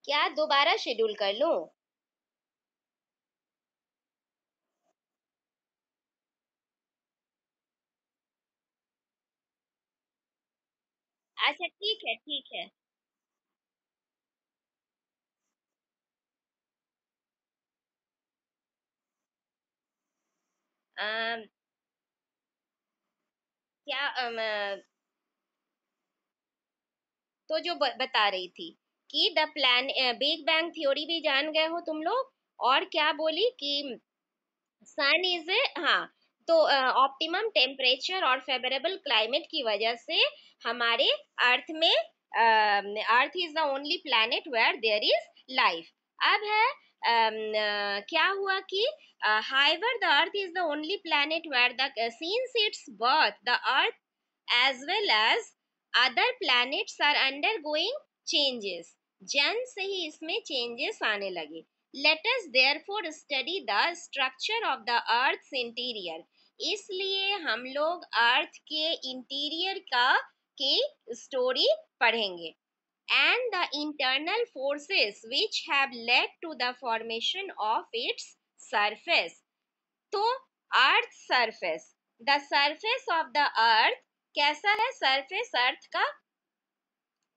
क्या दोबारा शेड्यूल कर लूं? अच्छा ठीक है, ठीक है। अम, क्या तो जो बता रही थी कि the plan big bang theory भी जान गए हो तुम लोग। और क्या बोली कि सन इज ए, हाँ, तो ऑप्टिमम टेम्परेचर और फेवरेबल क्लाइमेट की वजह से हमारे अर्थ में, earth is the only planet where there is life. अब है क्या हुआ कि हाइवर the earth is the only planet where the since its birth the earth as well as other planets are undergoing changes। जन से ही इसमें चेंजेस आने लगे। Let us therefore study the structure of the earth's interior। इसलिए हम लोग अर्थ के interior का की स्टोरी पढ़ेंगे। And the internal forces which have led to the formation of its surface। तो earth surface, the surface of the earth, कैसा है सरफेस अर्थ का?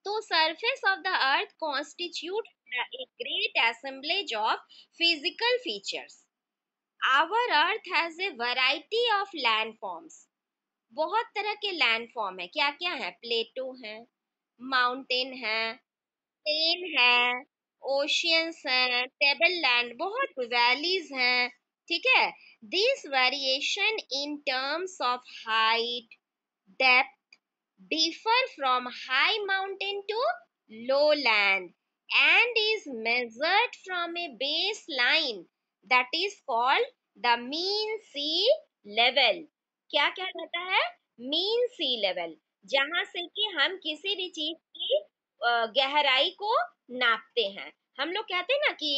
तो surface of the earth constitute a great assemblage of physical features। our earth has a variety of landforms। बहुत तरह के landform है। क्या क्या है? प्लेटो है, माउंटेन है, प्लेन है, ओशियंस हैं, टेबल लैंड, बहुत वैलीज हैं। ठीक है। This variation in terms of height, depth differ from high mountain to low land and is measured from a baseline that is called the mean sea level। क्या क्या रहता है? Mean सी level, जहां से कि हम किसी भी चीज की गहराई को नापते हैं। हम लोग कहते हैं ना कि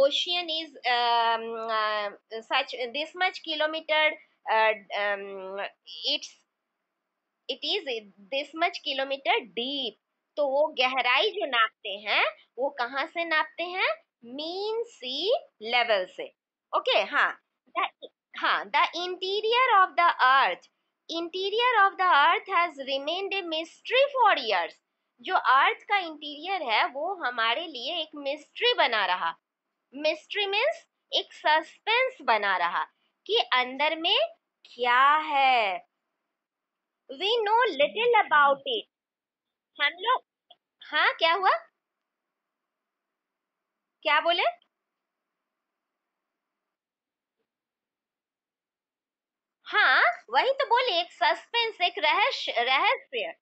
ocean is such this much kilometre, it's it is this much kilometre deep. तो वो गहराई जो नापते हैं वो कहाँ से नापते हैं? मीन सी लेवल से। ओके, हाँ। द हाँ, the interior of the earth, interior of the earth has remained a mystery for years. जो अर्थ का इंटीरियर है वो हमारे लिए एक मिस्ट्री बना रहा। मिस्ट्री मीन्स एक सस्पेंस बना रहा कि अंदर में क्या है। We know little about it. हम लोग, हाँ क्या हुआ? क्या बोले? हाँ, वही तो बोली, एक सस्पेंस, एक रहस्य, रहस्य।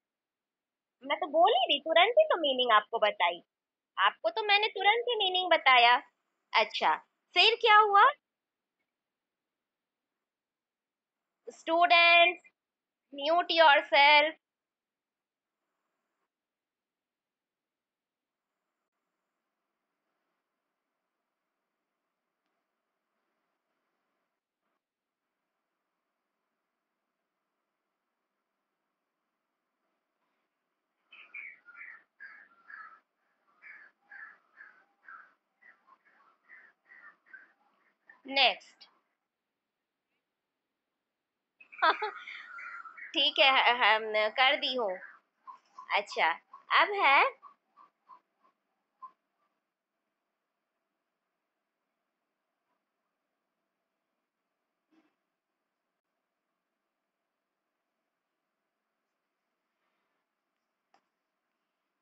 मैं तो बोली थी, तुरंत ही तो मीनिंग आपको बताई। आपको तो मैंने तुरंत ही मीनिंग बताया। अच्छा, फिर क्या हुआ? Students, mute yourself. नेक्स्ट। ठीक है, हम कर दी हूँ। अच्छा, अब है,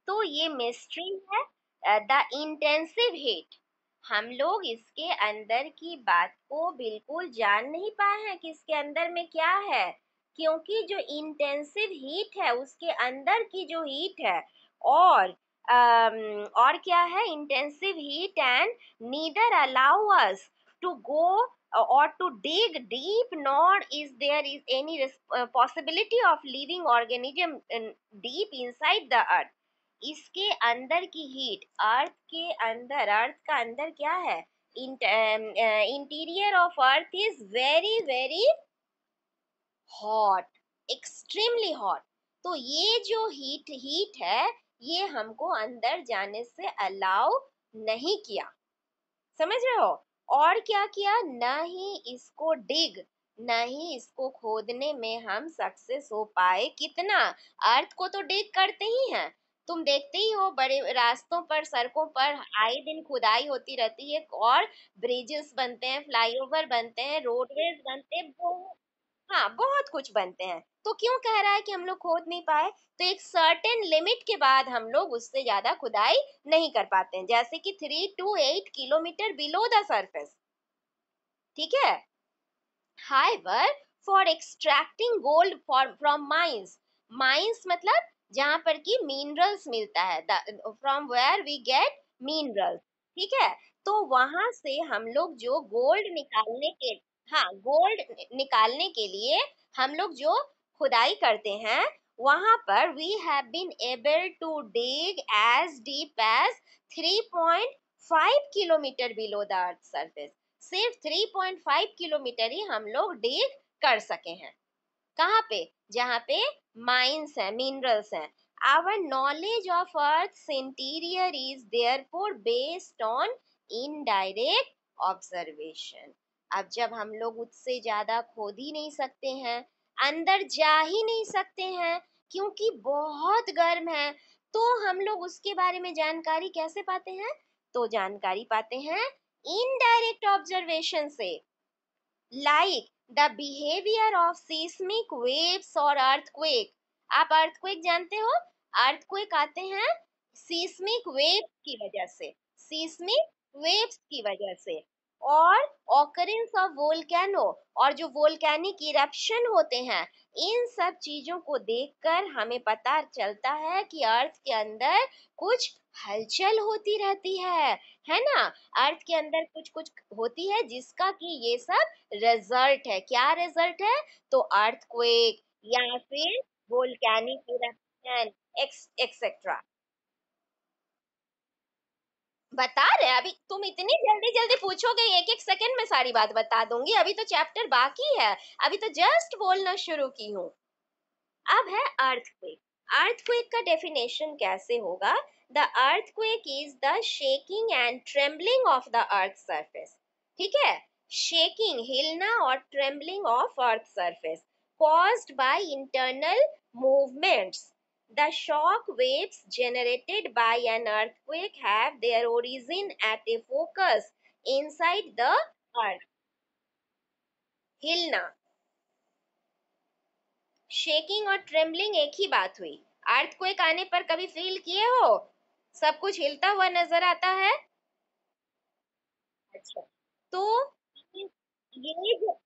तो ये मिस्ट्री है द इंटेंसिव हीट। हम लोग इसके अंदर की बात को बिल्कुल जान नहीं पाए हैं कि इसके अंदर में क्या है। क्योंकि जो इंटेंसिव हीट है उसके अंदर की जो हीट है, और और क्या है? Intensive heat and neither allow us to go or to dig deep, nor is there is any possibility of living organism deep inside the earth। इसके अंदर की हीट, अर्थ के अंदर, अर्थ का अंदर क्या है? Interior of earth is very very hot, extremely hot. तो ये जो हीट हीट है ये हमको अंदर जाने से अलाउ नहीं किया, समझ रहे हो। और क्या किया, न ही इसको डिग, न ही इसको खोदने में हम सक्सेस हो पाए। कितना, अर्थ को तो डिग करते ही हैं, तुम देखते ही हो बड़े रास्तों पर, सड़कों पर आए दिन खुदाई होती रहती है, और ब्रिजेस बनते हैं, फ्लाईओवर बनते हैं, रोडवेज बनते हैं, हाँ बहुत कुछ बनते हैं। तो क्यों कह रहा है कि हम लोग खोद नहीं पाए, तो एक सर्टेन लिमिट के बाद हम लोग उससे ज्यादा खुदाई नहीं कर पाते हैं, जैसे कि 3 to 8 kilometre below the surface, ठीक है। However, for extracting gold from mines, mines मतलब जहां पर की मिनरल्स मिलता है, from where we get minerals, ठीक है। तो वहां से हम लोग जो गोल्ड निकालने के, हाँ गोल्ड निकालने के लिए हम लोग जो खुदाई करते हैं, वहां पर we have been able to dig as deep as 3.5 kilometre below the earth surface. सिर्फ 3.5 किलोमीटर ही हम लोग डिग कर सके हैं। कहाँ पे, जहाँ पे माइंस है, मिनरल्स हैं। Our knowledge of earth interior is therefore based on indirect observation. अब जब हम लोग उससे ज्यादा खोद ही नहीं सकते हैं, अंदर जा ही नहीं सकते हैं, क्योंकि बहुत गर्म है, तो हम लोग उसके बारे में जानकारी कैसे पाते हैं, तो जानकारी पाते हैं इनडायरेक्ट ऑब्जर्वेशन से। Like the behaviour of seismic waves और अर्थक्वेक। आप अर्थक्वेक जानते हो, अर्थक्वेक आते हैं सीस्मिक वेव्स की वजह से, सीस्मिक वेव्स की वजह से, और ऑकरेंस ऑफ वोल्केनो, और जो वोल्केनिक इरप्शन होते हैं, इन सब चीजों को देखकर हमें पता चलता है कि अर्थ के अंदर कुछ हलचल होती रहती है ना। अर्थ के अंदर कुछ कुछ होती है जिसका कि ये सब रिजल्ट है। क्या रिजल्ट है, तो अर्थक्वेक या फिर वोल्केनिक इरप्शन एक्सेट्रा। बता रहे हैं, अभी तुम इतनी जल्दी जल्दी पूछोगे, एक एक सेकंड में सारी बात बता दूंगी, अभी तो चैप्टर बाकी है, अभी तो जस्ट बोलना शुरू की हूँ। अब है अर्थक्वेक। अर्थक्वेक का डेफिनेशन कैसे होगा, the earthquake is the shaking and trembling of the earth surface, ठीक है। शेकिंग, हिलना, और trembling of earth surface caused by internal movements. The shock waves generated by an earthquake have their origin at a focus inside the earth. हिलना, shaking और trembling एक ही बात हुई। Earthquake आने पर कभी फील किए हो, सब कुछ हिलता हुआ नजर आता है। अच्छा, तो ये जो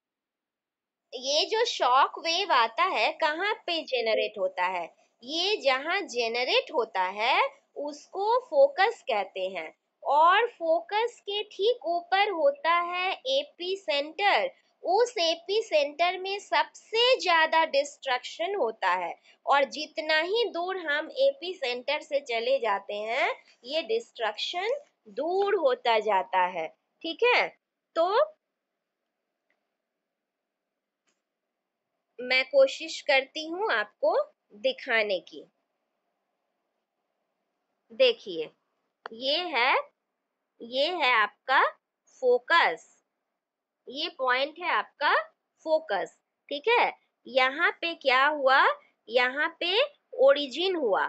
ये जो शॉक वेव आता है, कहाँ पे जेनरेट होता है, ये जहाँ जेनरेट होता है उसको फोकस कहते हैं, और फोकस के ठीक ऊपर होता है एपी सेंटर। उस एपी सेंटर में सबसे ज्यादा डिस्ट्रक्शन होता है, और जितना ही दूर हम एपी सेंटर से चले जाते हैं, ये डिस्ट्रक्शन दूर होता जाता है, ठीक है। तो मैं कोशिश करती हूँ आपको दिखाने की। देखिए, ये है ये है आपका फोकस, ये पॉइंट है आपका फोकस, ठीक है। यहाँ पे क्या हुआ, यहाँ पे ओरिजिन हुआ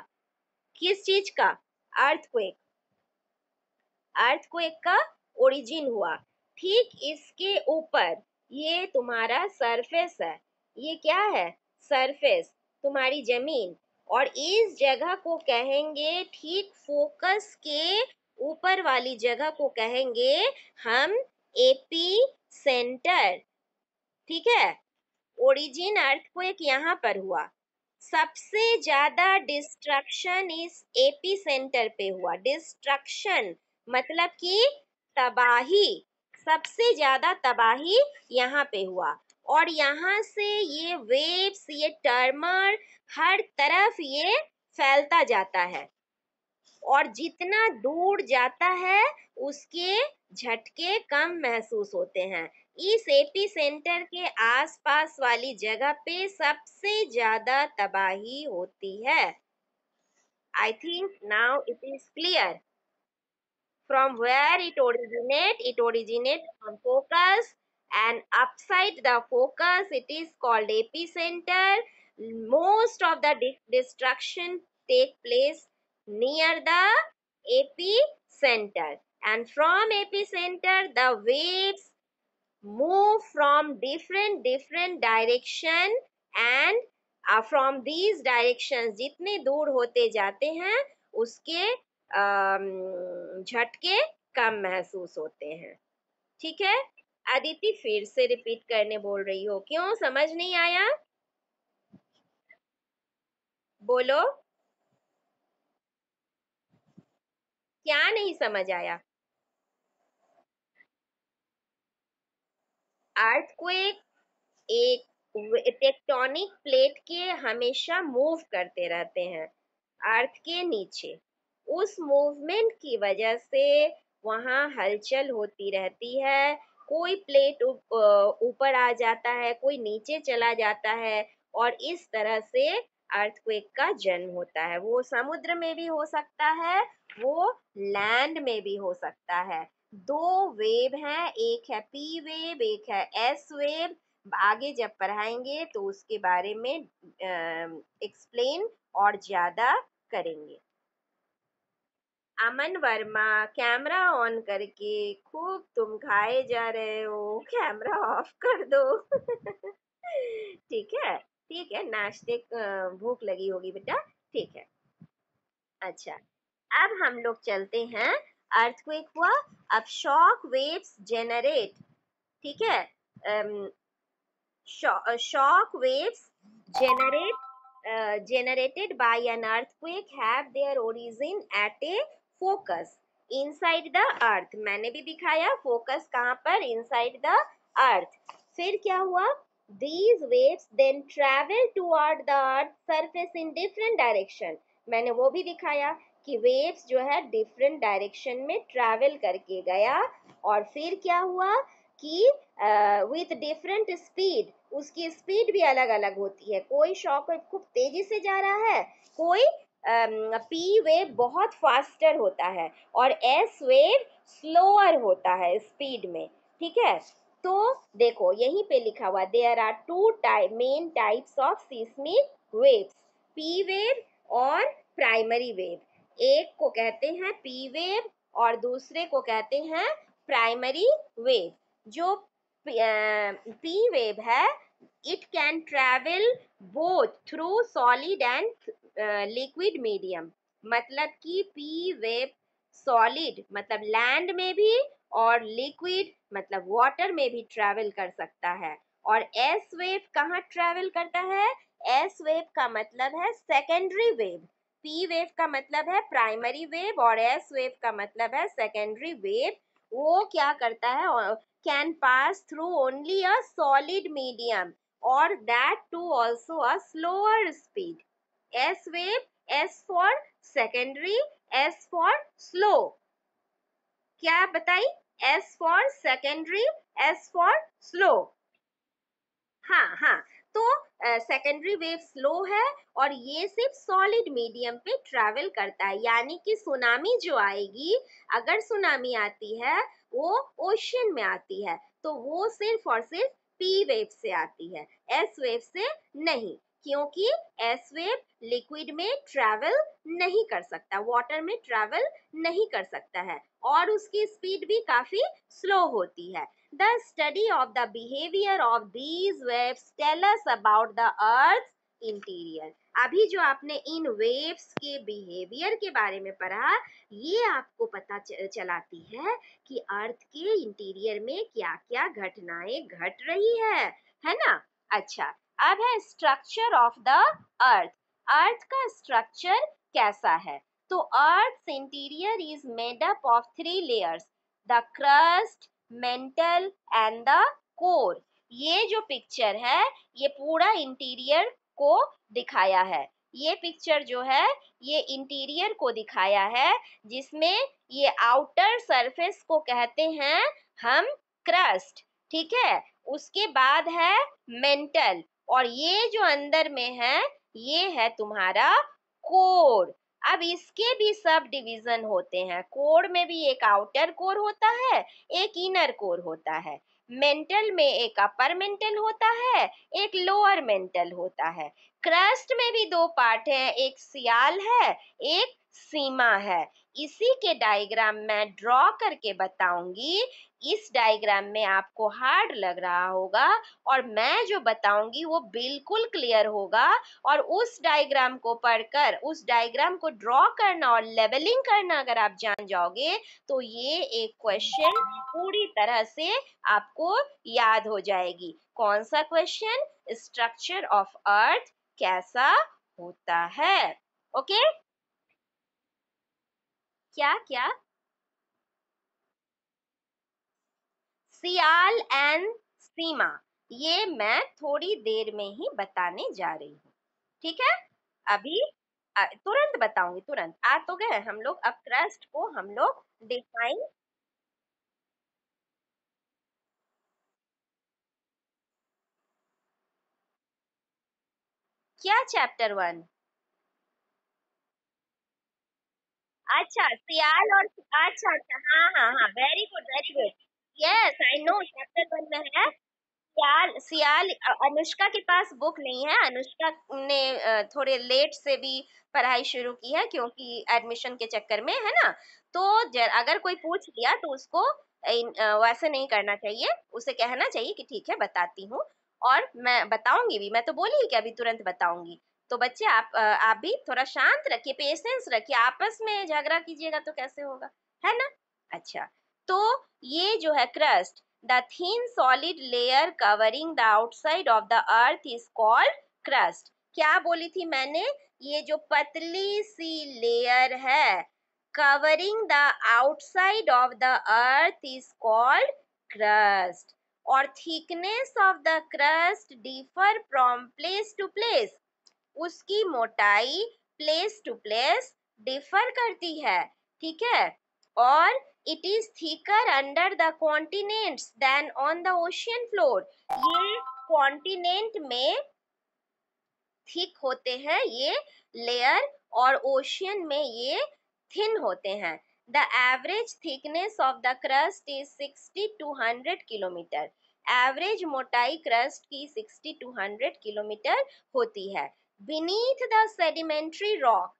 किस चीज का, अर्थक्वेक, अर्थक्वेक का ओरिजिन हुआ। ठीक इसके ऊपर ये तुम्हारा सरफेस है, ये क्या है, सरफेस, तुम्हारी जमीन, और इस जगह को कहेंगे, ठीक फोकस के ऊपर वाली जगह को कहेंगे हम एपी सेंटर, ठीक है। ओरिजिन अर्थक्वेक यहाँ पर हुआ, सबसे ज्यादा डिस्ट्रक्शन इस एपी सेंटर पे हुआ। डिस्ट्रक्शन मतलब कि तबाही, सबसे ज्यादा तबाही यहाँ पे हुआ, और यहाँ से ये वेव्स, ये टर्मर हर तरफ ये फैलता जाता है, और जितना दूर जाता है उसके झटके कम महसूस होते हैं। इस एपी सेंटर के आसपास वाली जगह पे सबसे ज्यादा तबाही होती है। I think now it is clear. From where it originates from focus, and upside the focus it is called epicenter. Most of the destruction take place near the epicenter, and from epicenter the waves move from different direction, and from these directions जितने दूर होते जाते हैं उसके झटके कम महसूस होते हैं। ठीक है। अदिति फिर से रिपीट करने बोल रही हो, क्यों समझ नहीं आया? बोलो, क्या नहीं समझ आया? अर्थक्वेक एक टेक्टोनिक प्लेट के हमेशा मूव करते रहते हैं अर्थ के नीचे। उस मूवमेंट की वजह से वहां हलचल होती रहती है। कोई प्लेट ऊपर आ जाता है, कोई नीचे चला जाता है, और इस तरह से अर्थक्वेक का जन्म होता है। वो समुद्र में भी हो सकता है, वो लैंड में भी हो सकता है। दो वेव हैं, एक है पी वेव, एक है एस वेव। आगे जब पढ़ाएंगे तो उसके बारे में एक्सप्लेन और ज्यादा करेंगे। अमन वर्मा, कैमरा ऑन करके खूब तुम खाए जा रहे हो, कैमरा ऑफ कर दो। ठीक है, ठीक है, नाश्ते भूख लगी होगी बेटा। ठीक है। अच्छा, अब हम लोग चलते हैं। अर्थक्वेक हुआ, अब शॉक वेव्स जेनरेट। ठीक है। shock waves generate generated by an earthquake have their origin at a focus inside the earth। मैंने भी दिखाया फोकस कहाँ पर, inside the earth। फिर क्या हुआ, these waves then travel toward the earth surface in different direction। मैंने वो भी दिखाया कि वेव्स जो है डिफरेंट डायरेक्शन में ट्रैवल करके गया, और फिर क्या हुआ कि विथ डिफरेंट स्पीड, उसकी स्पीड भी अलग अलग होती है। कोई शॉक वेव खूब तेजी से जा रहा है, कोई पी वेव बहुत फास्टर होता है, और एस वेव स्लोअर होता है स्पीड में। ठीक है। तो देखो यहीं पे लिखा हुआ, there are two main types of seismic waves, P wave और प्राइमरी वेव। एक को कहते हैं पी वेव और दूसरे को कहते हैं प्राइमरी वेव। जो पी वेव है, it can travel both through solid and liquid medium. मतलब कि पी वेव सॉलिड मतलब लैंड में भी, और लिक्विड मतलब वाटर में भी ट्रेवल कर सकता है। और एस वेव कहाँ ट्रेवल करता है? एस वेव का मतलब है सेकेंडरी वेव, पी वेव का मतलब है प्राइमरी वेव, और एस वेव का मतलब है सेकेंडरी वेव। वो क्या करता है, can pass through only a solid medium, और that too also a slower speed. S wave, S for secondary, S for slow. क्या बताई? S for secondary, S for slow. हाँ हाँ। तो सेकेंडरी वेव स्लो है, और ये सिर्फ सॉलिड मीडियम पे ट्रैवल करता है। यानी कि सुनामी जो आएगी, अगर सुनामी आती है वो ओशियन में आती है, तो वो सिर्फ और सिर्फ पी वेव से आती है, एस वेव से नहीं। क्योंकि एस वेव लिक्विड में ट्रैवल नहीं कर सकता, वाटर में ट्रैवल नहीं कर सकता है, और उसकी स्पीड भी काफी स्लो होती है। The study of the behavior of these waves tell us about the earth's interior। अभी जो आपने इन वेव्स के बिहेवियर के बारे में पढ़ा, ये आपको पता चलाती है कि अर्थ के इंटीरियर में क्या क्या घटनाएं घट रही है ना। अच्छा, अब है स्ट्रक्चर ऑफ द अर्थ। अर्थ का स्ट्रक्चर कैसा है? तो अर्थ interior is made up of three layers, the crust, mental and the core. ये जो पिक्चर है, ये पूरा इंटीरियर को दिखाया है। ये पिक्चर जो है, ये इंटीरियर को दिखाया है, जिसमें ये आउटर सरफेस को कहते हैं हम क्रस्ट। ठीक है। उसके बाद है मेंटल, और ये जो अंदर में है ये है तुम्हारा कोर। अब इसके भी सब डिवीजन होते हैं। कोर में भी एक आउटर कोर होता है, एक इनर कोर होता है। मेंटल में एक अपर मेंटल होता है, एक लोअर मेंटल होता है। क्रस्ट में भी दो पार्ट हैं, एक सियाल है, एक सीमा है। इसी के डायग्राम मैं ड्रॉ करके बताऊंगी। इस डायग्राम में आपको हार्ड लग रहा होगा और मैं जो बताऊंगी वो बिल्कुल क्लियर होगा। और उस डायग्राम को पढ़कर, उस डायग्राम को ड्रॉ करना और लेवलिंग करना अगर आप जान जाओगे तो ये एक क्वेश्चन पूरी तरह से आपको याद हो जाएगी। कौन सा क्वेश्चन? स्ट्रक्चर ऑफ अर्थ कैसा होता है। ओके, क्या क्या? सियाल एंड सीमा, ये मैं थोड़ी देर में ही बताने जा रही हूँ। ठीक है, अभी तुरंत बताऊंगी, तुरंत। आ तो गए हम लोग। अब क्रस्ट को हम लोग डिफाइन। क्या चैप्टर 1? अच्छा, सियाल और अच्छा अच्छा, हाँ हाँ हाँ, very good very good. Yes I know, chapter 1 में है। सियाल सियाल अनुष्का के पास बुक नहीं है। अनुष्का ने थोड़े लेट से भी पढ़ाई शुरू की है क्योंकि एडमिशन के चक्कर में, है ना। तो अगर कोई पूछ लिया तो उसको वैसे नहीं करना चाहिए। उसे कहना चाहिए कि ठीक है बताती हूँ, और मैं बताऊंगी भी। मैं तो बोली कि अभी तुरंत बताऊंगी। तो बच्चे आप भी थोड़ा शांत रखिए, पेशेंस रखिए। आपस में झगड़ा कीजिएगा तो कैसे होगा, है ना। अच्छा, तो ये जो है crust, the thin solid layer covering the outside of the earth is called crust। क्या बोली थी मैंने? ये जो पतली सी लेयर है covering the outside of the earth is called crust। और thickness of the crust differ from place to place। उसकी मोटाई प्लेस टू प्लेस डिफर करती है, ठीक है। और it is thicker under the continents than on the ocean floor. ये continent में थिक होते हैं ये लेयर, और ओशियन में ये थिन होते हैं। The average thickness of the crust is 60 to 100 kilometre. Average मोटाई क्रस्ट की 60 टू 100 किलोमीटर होती है। Beneath the sedimentary rock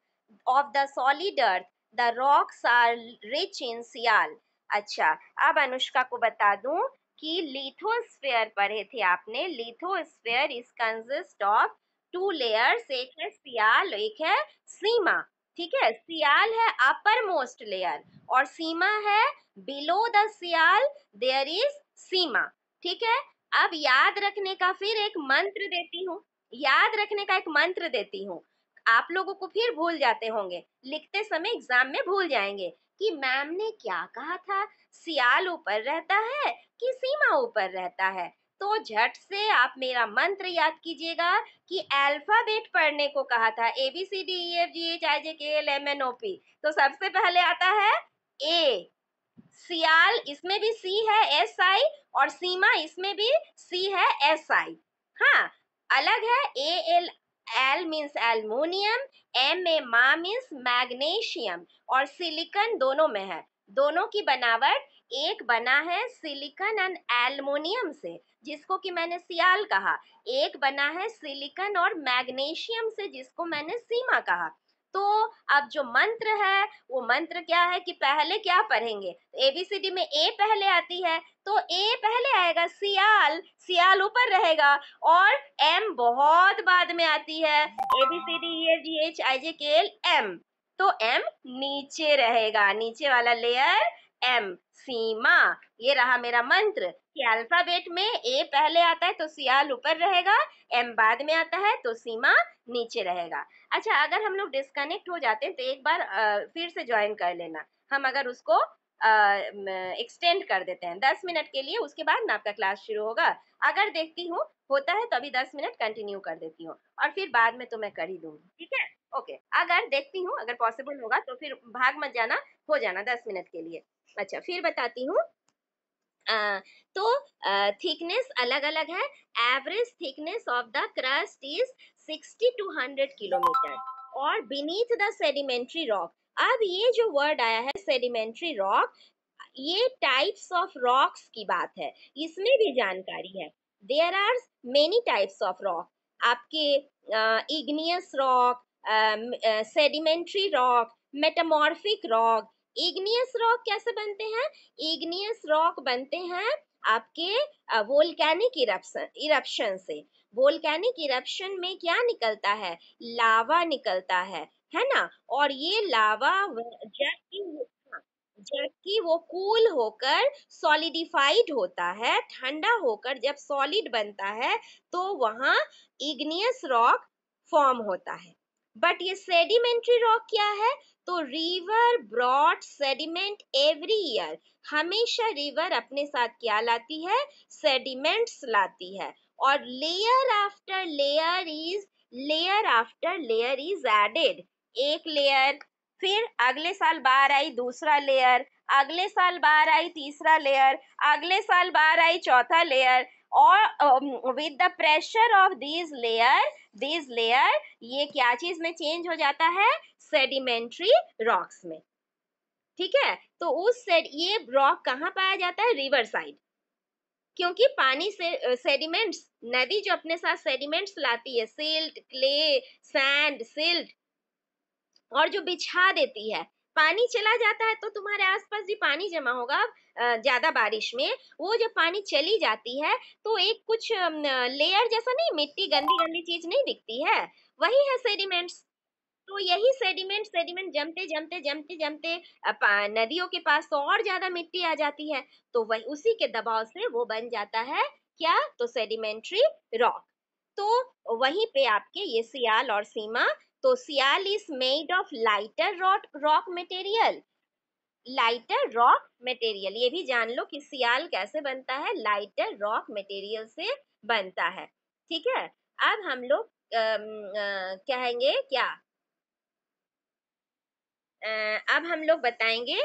of the solid earth the rocks are rich in sial. अच्छा, अब अनुष्का को बता दूं कि लिथोस्फेयर पढ़े थे आपने। Lithosphere is consist of two layers, एक है सियाल, एक है सीमा। ठीक है, सियाल है अपर मोस्ट लेयर और सीमा है below the sial there is sima. ठीक है, अब याद रखने का फिर एक मंत्र देती हूँ। याद रखने का एक मंत्र देती हूँ। आप लोगों को फिर भूल जाते होंगे, लिखते समय एग्जाम में भूल जाएंगे कि मैम ने क्या कहा था, सियाल ऊपर रहता है कि सीमा ऊपर रहता है। तो झट से आप मेरा मंत्र याद कीजिएगा कि अल्फाबेट पढ़ने को कहा था, A B C D E F G H I J K L M N O P. तो सबसे पहले आता है ए। सियाल, इसमें भी सी है एस आई, और सीमा इसमें भी सी है एस आई। हाँ, अलग है। A L, L means aluminium, M A ma means magnesium, और सिलिकॉन दोनों में है। दोनों की बनावट, एक बना है सिलिकॉन एंड एल्युमिनियम से जिसको कि मैंने सियाल कहा, एक बना है सिलिकॉन और मैग्नीशियम से जिसको मैंने सीमा कहा। तो अब जो मंत्र है वो मंत्र क्या है कि पहले क्या पढ़ेंगे? एबीसीडी में ए पहले आती है तो ए पहले आएगा, सियाल, सियाल ऊपर रहेगा। और एम बहुत बाद में आती है, A B C D E F G H I J K L M. तो एम नीचे रहेगा, नीचे वाला लेयर एम, सीमा। ये रहा मेरा मंत्र कि अल्फाबेट में ए पहले आता है तो सियाल ऊपर रहेगा, एम बाद में आता है तो सीमा नीचे रहेगा। अच्छा, अगर हम लोग डिस्कनेक्ट हो जाते हैं तो एक बार फिर से ज्वाइन कर लेना। हम अगर उसको एक्सटेंड कर देते हैं 10 मिनट के लिए, उसके बाद ना आपका क्लास शुरू होगा। अगर देखती हूँ होता है तो अभी 10 मिनट कंटिन्यू कर देती हूँ और फिर बाद में तो मैं कर ही दूंगी। ठीक है, ओके। अगर देखती हूँ, अगर पॉसिबल होगा तो फिर भाग मत जाना, हो जाना 10 मिनट के लिए। अच्छा, फिर बताती हूँ। तो थिकनेस अलग अलग है। Average thickness of the crust is 60 to 100 kilometre, और बीनीथ द सेडिमेंट्री रॉक। अब ये जो वर्ड आया है सेडिमेंट्री रॉक, ये टाइप्स ऑफ रॉक्स की बात है, इसमें भी जानकारी है। There are many types of rock, आपके igneous rock, sedimentary rock, metamorphic rock. Igneous rock कैसे बनते हैं? इग्नियस रॉक बनते हैं आपके वोल्केनिक इरप्शन से। वोल्केनिक इरप्शन में क्या निकलता है? लावा निकलता है ना। और ये लावा जबकि वो कूल होकर सॉलिडिफाइड होता है, ठंडा होकर जब सॉलिड बनता है तो वहां इग्नियस रॉक फॉर्म होता है। बट ये सेडिमेंट्री रॉक क्या है? तो river brought sediment every year. हमेशा रिवर अपने साथ क्या लाती है? सेडिमेंट्स लाती है। और layer after layer is added. एक लेयर, फिर अगले साल बार आई दूसरा लेयर, अगले साल बार आई तीसरा लेयर, अगले साल बार आई चौथा लेयर। और with the pressure of these layer ये क्या चीज में चेंज हो जाता है? सेडिमेंट्री रॉक्स में। ठीक है, तो ये रॉक कहाँ पाया जाता है? River side. क्योंकि पानी से सेडिमेंट्स, नदी जो अपने साथ सेडिमेंट्स लाती है, सिल्ट, क्ले, सैंड, सिल्ट, और जो बिछा देती है, पानी चला जाता है तो तुम्हारे आसपास भी पानी जमा होगा ज्यादा बारिश में। वो जब पानी चली जाती है तो एक कुछ लेयर जैसा नहीं, मिट्टी गंदी गंदी चीज नहीं दिखती है, वही है सेडिमेंट्स। तो यही सेडिमेंट सेडिमेंट जमते जमते जमते जमते नदियों के पास तो और ज्यादा मिट्टी आ जाती है, तो वही उसी के दबाव से वो बन जाता है क्या? तो सेडिमेंट्री रॉक। तो वहीं पे आपके ये सियाल और सीमा, तो sial is made of lighter rock material. Lighter rock material, ये भी जान लो कि सियाल कैसे बनता है? लाइटर रॉक मटेरियल से बनता है। ठीक है, अब हम लोग कहेंगे क्या, अब हम लोग बताएंगे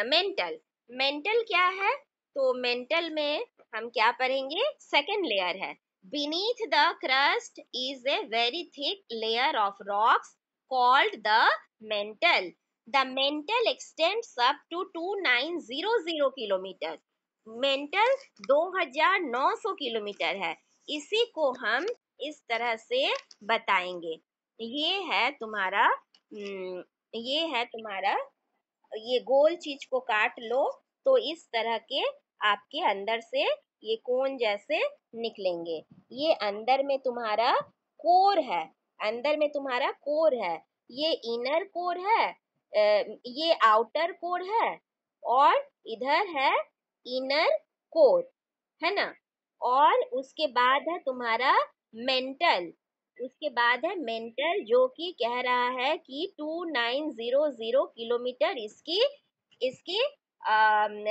मेंटल। मेंटल क्या है? तो मेंटल में हम क्या पढ़ेंगे? सेकेंड लेयर है। Beneath the crust is a very thick layer of rocks called the mantle. The mantle extends up to 2900 kilometre. Mantle 2900 kilometre है। इसी को हम इस तरह से बताएंगे। ये है तुम्हारा ये है तुम्हारा, ये गोल चीज को काट लो तो इस तरह के आपके अंदर से ये कोन जैसे निकलेंगे। ये अंदर में तुम्हारा कोर है, अंदर में तुम्हारा कोर है। ये इनर कोर है, ये आउटर कोर है, और इधर है इनर कोर, है ना। और उसके बाद है तुम्हारा मेंटल। उसके बाद है मेंटल, जो कि कह रहा है कि 2900 किलोमीटर इसकी इसकी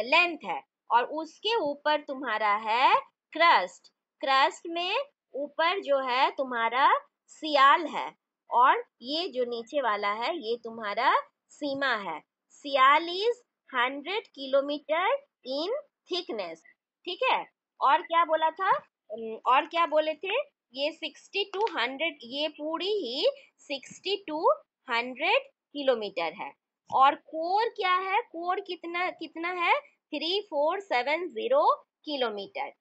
लेंथ है। और उसके ऊपर तुम्हारा है क्रस्ट। क्रस्ट में ऊपर जो है तुम्हारा सियाल है, और ये जो नीचे वाला है ये तुम्हारा सीमा है। सियाल इज 100 किलोमीटर इन थिकनेस। ठीक है, और क्या बोला था? और क्या बोले थे? ये 60 to 100, ये पूरी ही 60 to 100 किलोमीटर है। और कोर क्या है? कोर कितना कितना है? 3470 किलोमीटर।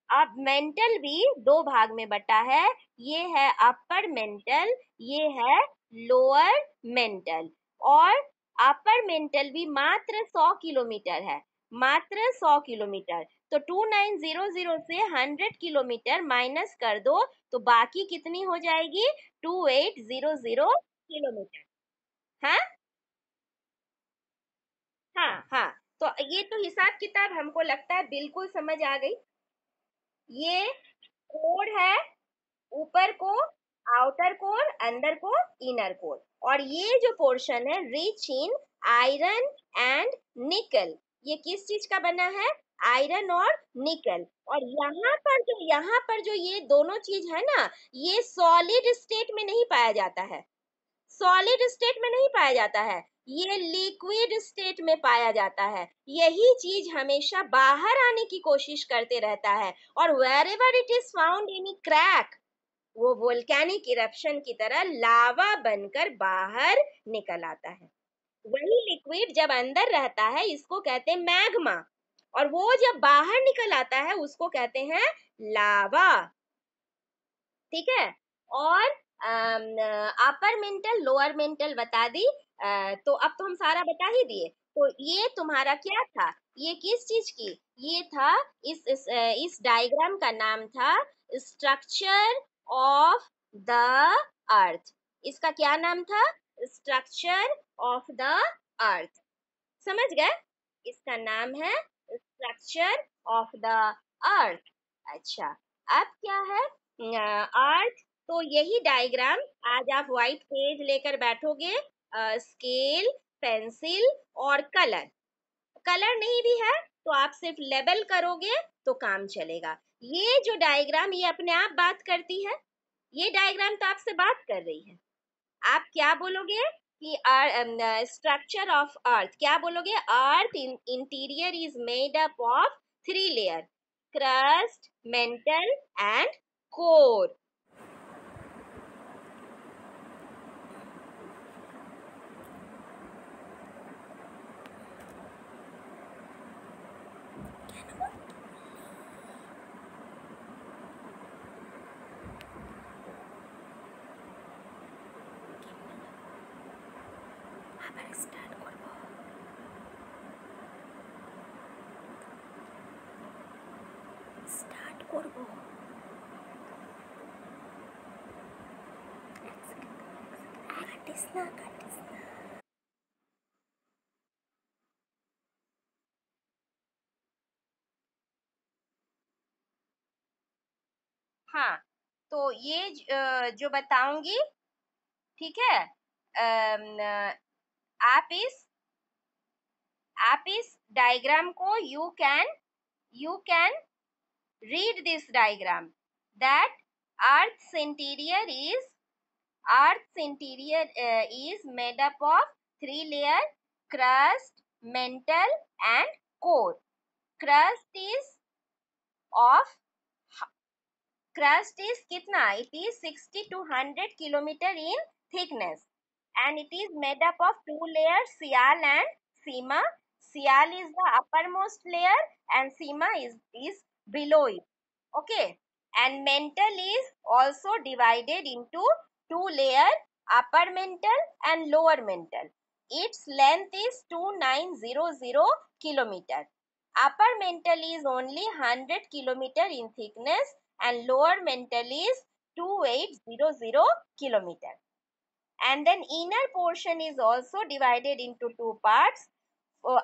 अब मेंटल भी दो भाग में बटा है, ये है अपर मेंटल, ये है लोअर मेंटल। और अपर मेंटल भी मात्र 100 किलोमीटर है, मात्र 100 किलोमीटर। तो 2900 से 100 किलोमीटर माइनस कर दो तो बाकी कितनी हो जाएगी? 2800 किलोमीटर। हाँ हाँ हाँ, तो ये तो हिसाब किताब हमको लगता है बिल्कुल समझ आ गई। ये कोड है, ऊपर को आउटर कोर, अंदर को इनर कोर। और ये जो पोर्शन है रिच इन आयरन एंड निकल, ये किस चीज का बना है? आयरन और निकल। और यहाँ पर जो ये दोनों चीज है ना, ये सॉलिड स्टेट में नहीं पाया जाता है, सॉलिड स्टेट में नहीं पाया जाता है, ये लिक्विड स्टेट में पाया जाता है। यही चीज हमेशा बाहर आने की कोशिश करते रहता है। और wherever it is found in crack, वो वोल्केनिक इरप्शन की तरह लावा बनकर बाहर निकल आता है। वही लिक्विड जब अंदर रहता है इसको कहते हैं मैग्मा, और वो जब बाहर निकल आता है उसको कहते हैं लावा। ठीक है। और अपर मेंटल लोअर मेंटल बता दी। तो अब तो हम सारा बता ही दिए। तो ये तुम्हारा क्या था, ये किस चीज की, ये था इस डायग्राम का नाम था स्ट्रक्चर ऑफ द अर्थ। इसका क्या नाम था, स्ट्रक्चर ऑफ द अर्थ। समझ गए, इसका नाम है स्ट्रक्चर ऑफ द अर्थ। अच्छा, अब क्या है अर्थ। तो यही डायग्राम आज आप व्हाइट पेज लेकर बैठोगे, स्केल, पेंसिल और कलर। कलर नहीं भी है तो आप सिर्फ लेबल करोगे तो काम चलेगा। ये जो डायग्राम ये अपने आप बात करती है, ये डायग्राम तो आपसे बात कर रही है। आप क्या बोलोगे कि स्ट्रक्चर ऑफ अर्थ क्या बोलोगे, अर्थ interior is made up of 3 layer, crust, mental and core. हाँ, तो ये जो बताऊंगी, ठीक है। आप इस डायग्राम को you can read this diagram that earth's interior is made up of 3 layer, crust, mantle and core. crust is of crust is kitna, it is 60 to 100 kilometer in thickness, and it is made up of 2 layers, Sial and Sima. Sial is the uppermost layer and Sima is below it. Okay, and mantle is also divided into 2 layer, upper mantle and lower mantle. Its length is 2900 kilometer. Upper mantle is only 100 kilometer in thickness and lower mantle is 2800 kilometer. And then inner portion is also divided into 2 parts,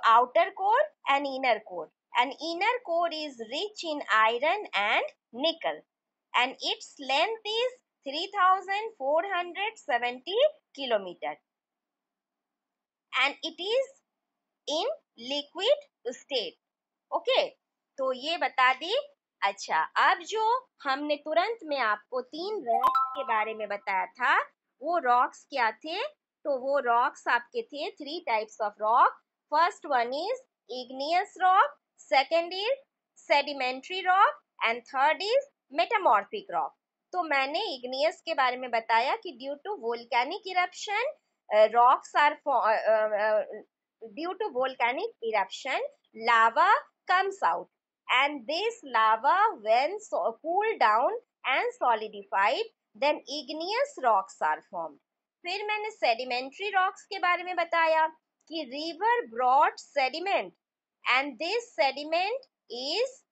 outer core and inner core. And inner core is rich in iron and nickel, and its length is 3470 kilometer, and it is in liquid state. Okay, तो ये बता दी। अच्छा, अब जो हमने तुरंत में आपको 3 रॉक्स के बारे में बताया था, वो रॉक्स क्या थे, तो वो रॉक्स आपके थे 3 types of rock. First one is igneous rock, second is sedimentary rock and third is metamorphic rock. तो मैंने इग्नियस के बारे में बताया कि due to volcanic eruption rocks are due to volcanic eruption, lava comes out, and this lava when cooled down and solidified, then igneous rocks are formed. फिर मैंने sedimentary rocks के बारे में बताया कि river brought sediment, and this sediment is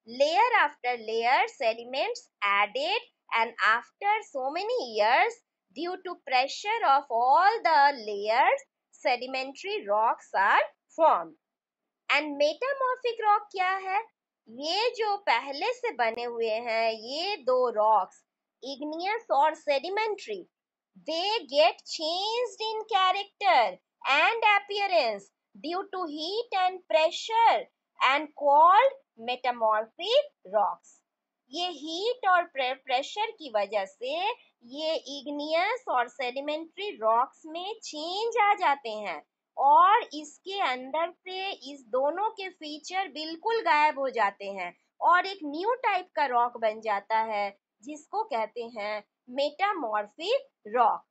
layer after layer sediments added, and after so many years, due to pressure of all the layers, sedimentary rocks are formed. And metamorphic rock क्या है, ये जो पहले से बने हुए हैं ये 2 रॉक्स, इग्नियस और sedimentary, they get changed in character and appearance due to heat and pressure and called metamorphic rocks. ये हीट और प्रेशर की वजह से ये इग्नियस और सेडिमेंट्री रॉक्स में चेंज आ जाते हैं, और इसके अंदर से इस दोनों के फीचर बिल्कुल गायब हो जाते हैं और एक न्यू टाइप का रॉक बन जाता है जिसको कहते हैं मेटामॉर्फिक रॉक।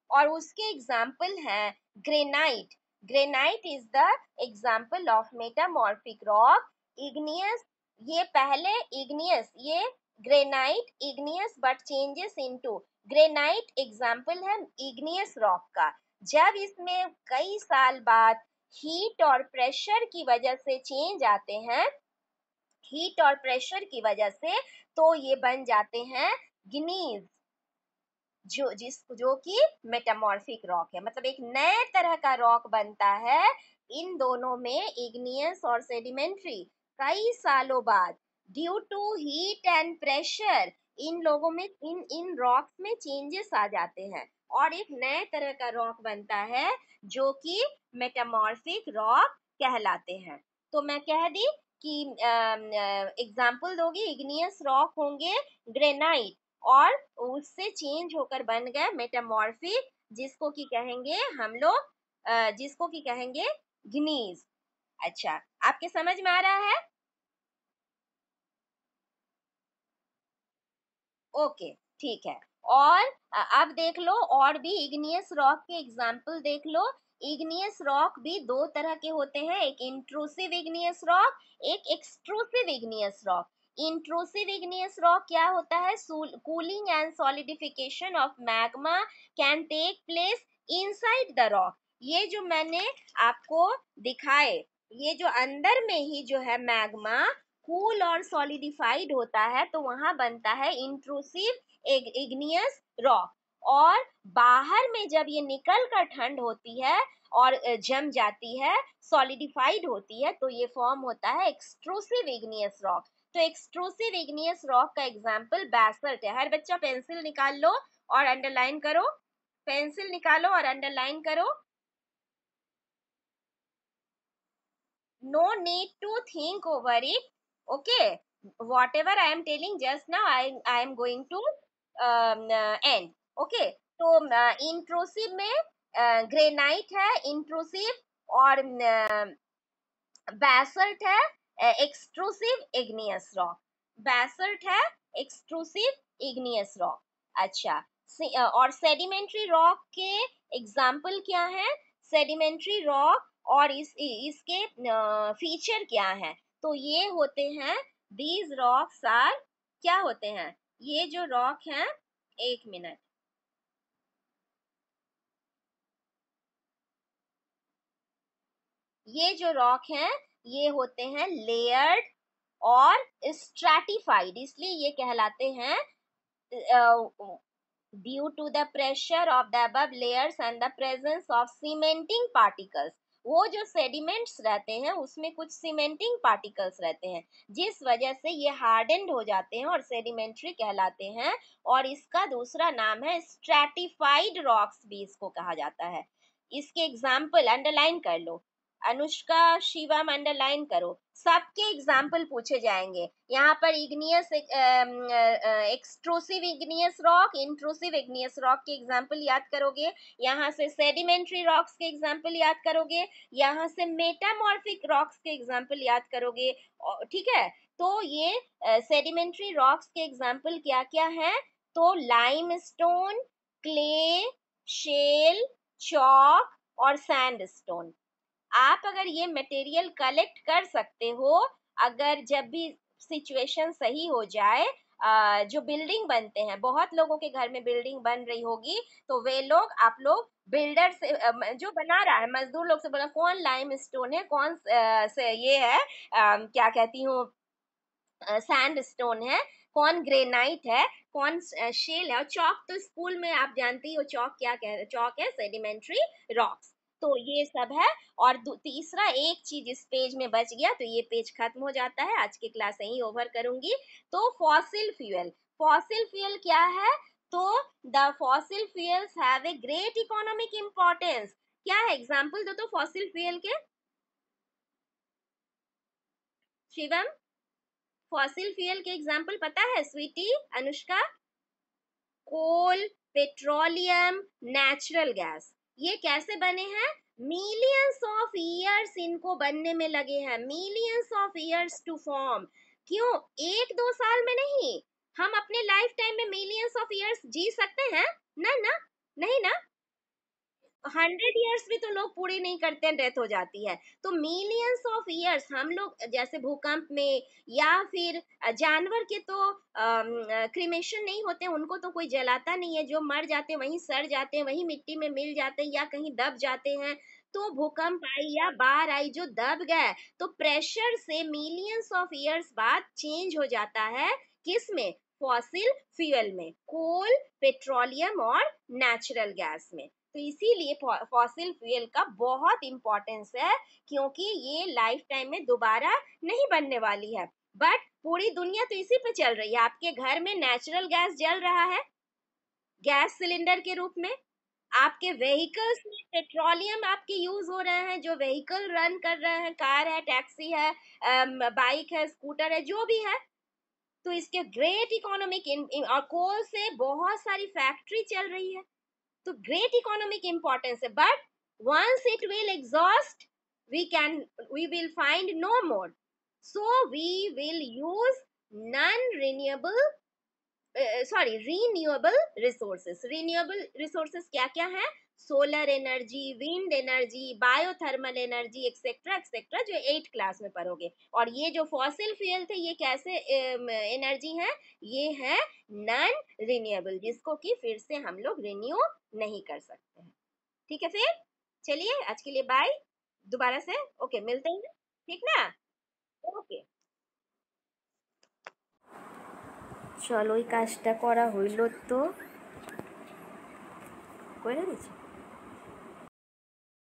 और उसके एग्जाम्पल हैं granite. Granite is the example of metamorphic rock. Igneous, ये पहले इग्नियस, ये granite igneous but changes into granite example है इग्नियस रॉक का। जब इसमें कई साल बाद हीट और प्रेशर की वजह से चेंज आते हैं, हीट और प्रेशर की वजह से, तो ये बन जाते हैं ग्नीज, जो कि मेटामॉर्फिक रॉक है, मतलब एक नए तरह का रॉक बनता है इन दोनों में, इग्नियस और सेडिमेंट्री, कई सालों बाद due to heat and pressure in लोगों में, इन रॉक्स में चेंजेस आ जाते हैं और एक नए तरह का रॉक बनता है जो कि मेटामॉर्फिक रॉक कहलाते हैं। तो मैं कह दी कि एग्जाम्पल दोगी, इग्नियस रॉक होंगे ग्रेनाइट, और उससे चेंज होकर बन गए मेटामॉर्फिक, जिसको की कहेंगे हम लोग, जिसको की कहेंगे ग्नीज। अच्छा, आपके समझ में आ रहा है? ओके, ठीक है। और अब देख लो और भी इग्नियस रॉक के एग्जाम्पल देख लो। इग्नियस रॉक भी दो तरह के होते हैं, एक इंट्रूसिव इग्नियस रॉक, एक extrusive igneous rock. Intrusive igneous rock क्या होता है? Cooling and solidification of magma can take place inside the rock. ये जो मैंने आपको दिखाए, ये जो अंदर में ही जो है मैग्मा कूल और सॉलिडिफाइड होता है, तो वहां बनता है इंट्रूसिव इग्नियस रॉक। और बाहर में जब ये निकल कर ठंड होती है और जम जाती है, सॉलिडिफाइड होती है, तो ये फॉर्म होता है एक्सट्रूसिव इग्नियस रॉक। तो एक्सट्रूसिव इग्नियस रॉक का एग्जाम्पल बैसल्ट है। हर बच्चा पेंसिल निकाल लो और अंडरलाइन करो, पेंसिल निकालो और अंडरलाइन करो। No need to think over it. Okay, whatever I am telling just now, I am going to end. Okay, तो इंट्रूसिव में ग्रेनाइट है इंट्रूसिव, और बैसल्ट है एक्सट्रूसिव इग्नियस रॉक। बैसल्ट है एक्सट्रूसिव इग्नियस रॉक। अच्छा, और सेडिमेंट्री रॉक के एग्जाम्पल क्या है? सेडिमेंट्री रॉक और इसके फीचर क्या है? तो ये होते हैं, दीज रॉक्स आर, क्या होते हैं ये जो रॉक हैं, एक मिनट, ये जो रॉक हैं ये होते हैं लेयर्ड और स्ट्रैटिफाइड, इसलिए ये कहलाते हैं due to the pressure of the above layers and the presence of cementing particles। वो जो सेडिमेंट्स रहते हैं उसमें कुछ सीमेंटिंग पार्टिकल्स रहते हैं, जिस वजह से ये हार्डेंड हो जाते हैं और सेडिमेंट्री कहलाते हैं। और इसका दूसरा नाम है स्ट्रैटिफाइड रॉक्स, भी इसको कहा जाता है। इसके एग्जाम्पल अंडरलाइन कर लो, अनुष्का शिवम अंडरलाइन करो, सबके एग्जाम्पल पूछे जाएंगे। यहाँ पर igneous, extrusive igneous rock, intrusive igneous rock के एग्जाम्पल याद करोगे, यहाँ से सेडिमेंट्री रॉक्स के एग्जाम्पल याद करोगे, यहाँ से मेटामॉर्फिक रॉक्स के एग्जाम्पल याद करोगे। ठीक है, तो ये सेडिमेंट्री रॉक्स के एग्जाम्पल क्या क्या है? तो लाइमस्टोन, क्ले, शेल, चॉक और सैंडस्टोन। आप अगर ये मटेरियल कलेक्ट कर सकते हो, अगर जब भी सिचुएशन सही हो जाए, जो बिल्डिंग बनते हैं, बहुत लोगों के घर में बिल्डिंग बन रही होगी, तो वे लोग, आप लोग बिल्डर से, जो बना रहा है मजदूर लोग से बोला कौन लाइम स्टोन है, कौन से ये है, क्या कहती हूँ, सैंड स्टोन है, कौन ग्रेनाइट है, कौन शेल है। और चौक तो स्कूल में आप जानती हो चौक क्या कह रहे, चौक है सेडिमेंट्री रॉक्स। तो ये सब है। और तीसरा एक चीज इस पेज में बच गया, तो ये पेज खत्म हो जाता है, आज की क्लास यही ओवर करूंगी। तो फॉसिल फ्यूल, फॉसिल फ्यूल क्या है? तो the fossil fuels have a great economic importance. क्या है एग्जाम्पल दो तो फॉसिल फ्यूल के, शिवम, फॉसिल फ्यूल के एग्जाम्पल पता है स्वीटी, अनुष्का? कोल, पेट्रोलियम, नेचुरल गैस। ये कैसे बने हैं? मिलियंस ऑफ ईयर्स इनको बनने में लगे हैं, millions of years to form. क्यों? एक दो साल में नहीं, हम अपने लाइफ टाइम में मिलियंस ऑफ ईयर्स जी सकते हैं? ना ना, नहीं ना। 100 ईयर्स भी तो लोग पूरी नहीं करते, डेथ हो जाती है। तो मिलियंस ऑफ ईयर्स हम लोग जैसे भूकंप में, या फिर जानवर के तो क्रिमेशन नहीं होते, उनको तो कोई जलाता नहीं है, जो मर जाते हैं वहीं सड़ जाते हैं, वहीं मिट्टी में मिल जाते हैं या कहीं दब जाते हैं। तो भूकंप आई या बाढ़ आई जो दब गए, तो प्रेशर से मिलियंस ऑफ ईयर्स बाद चेंज हो जाता है, किस में? फॉसिल फ्यूल में, कोल, पेट्रोलियम और नेचुरल गैस में। तो इसीलिए फॉसिल फ्यूल का बहुत इंपॉर्टेंस है, क्योंकि ये लाइफ टाइम में दोबारा नहीं बनने वाली है। बट पूरी दुनिया तो इसी पे चल रही है। आपके घर में नेचुरल गैस जल रहा है गैस सिलेंडर के रूप में, आपके व्हीकल्स में पेट्रोलियम आपके यूज हो रहे हैं, जो व्हीकल रन कर रहे हैं, कार है, टैक्सी है, बाइक है, स्कूटर है, जो भी है। तो इसके ग्रेट इकोनॉमिक, और कोल से बहुत सारी फैक्ट्री चल रही है, तो great economic importance है। But once it will exhaust, we can we will find no more, so we will use non renewable, sorry, renewable resources. Renewable resources क्या क्या है? Solar energy, wind energy, biothermal energy, etcetera etcetera, जो 8 class में पढ़ोगे। और ये जो fossil fuel थे, ये कैसे एनर्जी है? ये है नॉन रिन्यूएबल, जिसको कि फिर से हम लोग रिन्यू नहीं कर सकते हैं। ठीक है, फिर चलिए आज के लिए बाय, दोबारा से ओके मिलते हैं, ठीक ना? ओके, চলো এই কাজটা করা হইল তো, করে দিচ্ছি।